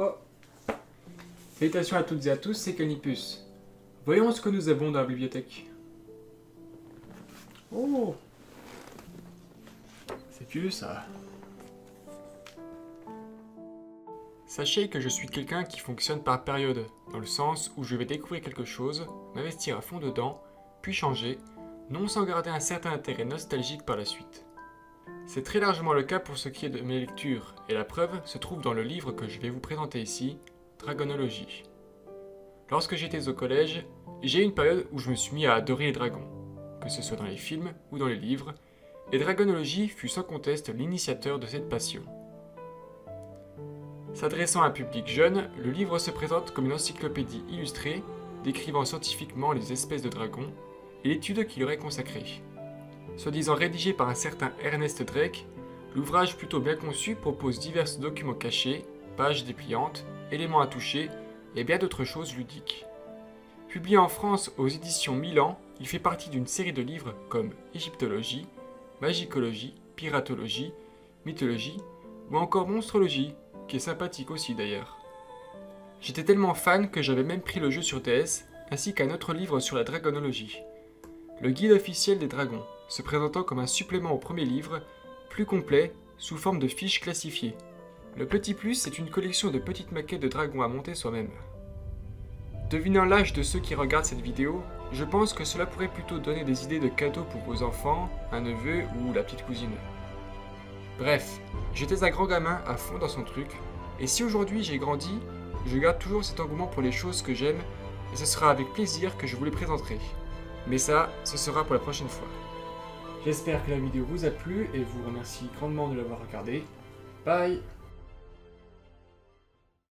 Oh. Salutations à toutes et à tous, c'est Canipus. Voyons ce que nous avons dans la bibliothèque. Oh, c'est vieux ça. Sachez que je suis quelqu'un qui fonctionne par période, dans le sens où je vais découvrir quelque chose, m'investir à fond dedans, puis changer, non sans garder un certain intérêt nostalgique par la suite. C'est très largement le cas pour ce qui est de mes lectures, et la preuve se trouve dans le livre que je vais vous présenter ici, Dragonologie. Lorsque j'étais au collège, j'ai eu une période où je me suis mis à adorer les dragons, que ce soit dans les films ou dans les livres, et Dragonologie fut sans conteste l'initiateur de cette passion. S'adressant à un public jeune, le livre se présente comme une encyclopédie illustrée, décrivant scientifiquement les espèces de dragons et l'étude qui leur est consacrée. Soi-disant rédigé par un certain Ernest Drake, l'ouvrage plutôt bien conçu propose divers documents cachés, pages dépliantes, éléments à toucher et bien d'autres choses ludiques. Publié en France aux éditions Milan, il fait partie d'une série de livres comme Égyptologie, Magicologie, Piratologie, Mythologie ou encore Monstrologie, qui est sympathique aussi d'ailleurs. J'étais tellement fan que j'avais même pris le jeu sur DS, ainsi qu'un autre livre sur la dragonologie. Le guide officiel des dragons, se présentant comme un supplément au premier livre, plus complet, sous forme de fiches classifiées. Le petit plus, c'est une collection de petites maquettes de dragons à monter soi-même. Devinant l'âge de ceux qui regardent cette vidéo, je pense que cela pourrait plutôt donner des idées de cadeaux pour vos enfants, un neveu ou la petite cousine. Bref, j'étais un grand gamin à fond dans son truc, et si aujourd'hui j'ai grandi, je garde toujours cet engouement pour les choses que j'aime, et ce sera avec plaisir que je vous les présenterai. Mais ça, ce sera pour la prochaine fois. J'espère que la vidéo vous a plu et vous remercie grandement de l'avoir regardée. Bye!